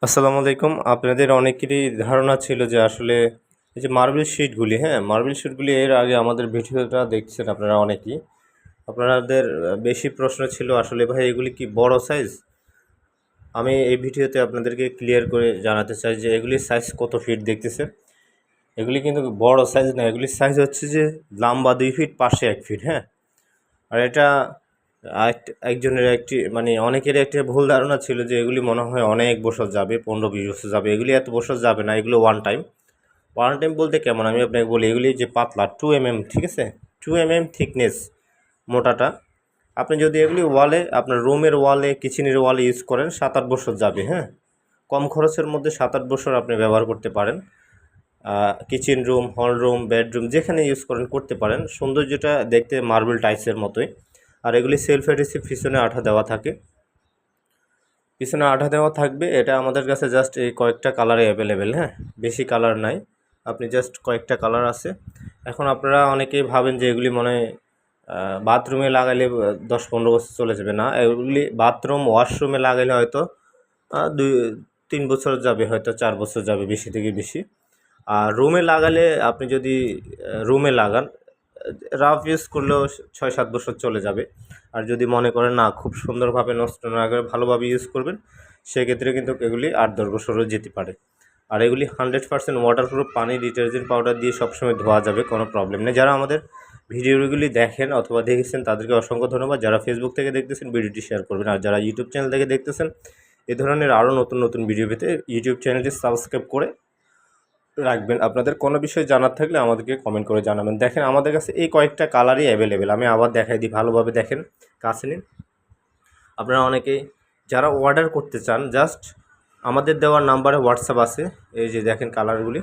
আসসালামু আলাইকুম। আপনাদের অনেকেরই ধারণা ছিল যে আসলে এই যে মার্বেল শিটগুলি, মার্বেল শিটগুলি এর আগে আমাদের ভিডিওটা দেখছেন আপনারা অনেকেই। আপনাদের বেশি প্রশ্ন ছিল আসলে ভাই এগুলি কি বড় সাইজ? আমি এই ভিডিওতে আপনাদেরকে ক্লিয়ার করে জানাতে চাই যে এগুলির সাইজ কত ফিট দেখতেছেন। এগুলি কিন্তু বড় সাইজ না, এগুলির সাইজ হচ্ছে যে লম্বা 2 ফিট, পাশে 1 ফিট, আর এটা একজনের মানে অনেকেরই একটা ভুল ধারণা ছিল যে এগুলি মনে হয় অনেক বছর যাবে, 15-20 বছর যাবে। এগুলি এত বছর যাবে না, এগুলো ওয়ান টাইম বলতে কেমন আমি আপনাকে বলি। এগুলি যে পাতলা 2 mm, ঠিক আছে, 2 mm থিকনেস মোটাটা। আপনি যদি এগুলি আপনার রুমের ওয়ালে, কিচেনের ওয়ালে ইউজ করেন 7-8 বছর যাবে। কম খরচের মধ্যে 7-8 বছর আপনি ব্যবহার করতে পারেন। Kitchen room, hall room, bedroom যেখানে ইউজ করেন করতে পারেন। সৌন্দর্যটা দেখতে মার্বেল টাইলসের মতোই। আর এগুলি সেলফ অ্যাডহেসিভ, পিছনে আঠা দেওয়া থাকে, পিছনে আঠা দেওয়া থাকবে। এটা আমাদের কাছে জাস্ট এই কয়েকটা কালারে অ্যাভেলেবেল, বেশি কালার নাই, আপনি জাস্ট কয়েকটা কালার আছে। এখন আপনারা অনেকেই ভাবেন যে এগুলি মনে হয় বাথরুমে লাগাইলে 10-15 বছর চলে যাবে। না, এগুলি বাথরুম, ওয়াশরুমে লাগাইলে হয়তো 2-3 বছর যাবে, হয়তো 4 বছর যাবে বেশি থেকে বেশি। আর রুমে লাগালে, আপনি যদি রুমে লাগান, রাফ ইউজ করলেও 6-7 বছর চলে যাবে। আর যদি মনে করেন না, খুব সুন্দরভাবে নষ্ট না করে ভালোভাবে ইউজ করবেন, সেক্ষেত্রে কিন্তু এগুলি 8-10 বছরও যেতে পারে। আর এগুলি 100% ওয়াটারপ্রুফ, পানি, ডিটারজেন্ট পাউডার দিয়ে সবসময় ধোয়া যাবে, কোনো প্রবলেম নেই। যারা আমাদের ভিডিওগুলি দেখেন অথবা দেখেছেন তাদেরকে অসংখ্য ধন্যবাদ। যারা ফেসবুক থেকে দেখতেছেন ভিডিওটি শেয়ার করবেন, আর যারা ইউটিউব চ্যানেল থেকে দেখতেছেন এ ধরনের আরও নতুন নতুন ভিডিও পেতে ইউটিউব চ্যানেলটি সাবস্ক্রাইব করে রাখবেন। আপনাদের কোনো বিষয় জানার থাকলে আমাদেরকে কমেন্ট করে জানাবেন। দেখেন আমাদের কাছে এই কয়েকটা কালারই অ্যাভেলেবেল। আমি আবার দেখাই দিই, ভালোভাবে দেখেন, কাছে নিন। আপনারা অনেকেই যারা অর্ডার করতে চান, জাস্ট আমাদের দেওয়ার নাম্বারে হোয়াটসঅ্যাপ আছে, এই যে দেখেন কালারগুলি।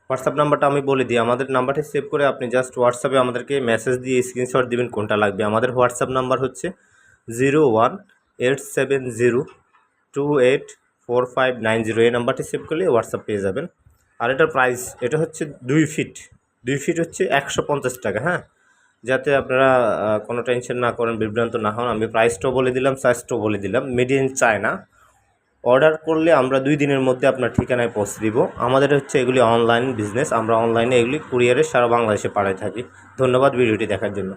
হোয়াটসঅ্যাপ নাম্বারটা আমি বলে দিই, আমাদের নাম্বারটি সেভ করে আপনি জাস্ট হোয়াটসঅ্যাপে আমাদেরকে মেসেজ দিয়ে স্ক্রিনশট দিবেন কোনটা লাগবে। আমাদের হোয়াটসঅ্যাপ নাম্বার হচ্ছে 0187028459 এই নাম্বারটি সেভ করলে হোয়াটসঅ্যাপ পেয়ে যাবেন। আর এটার প্রাইস, এটা হচ্ছে 2 ফিট হচ্ছে 150 টাকা। যাতে আপনারা কোনো টেনশন না করেন, বিভ্রান্ত না হন। আমি প্রাইসটাও বলে দিলাম, সাইজটাও বলে দিলাম। Made in China. অর্ডার করলে আমরা 2 দিনের মধ্যে আপনার ঠিকানায় পৌঁছে দিব। আমাদের হচ্ছে এগুলি অনলাইন বিজনেস, আমরা অনলাইনে এগুলি কুরিয়ারে সারা বাংলাদেশে পাঠাই থাকি। ধন্যবাদ ভিডিওটি দেখার জন্য।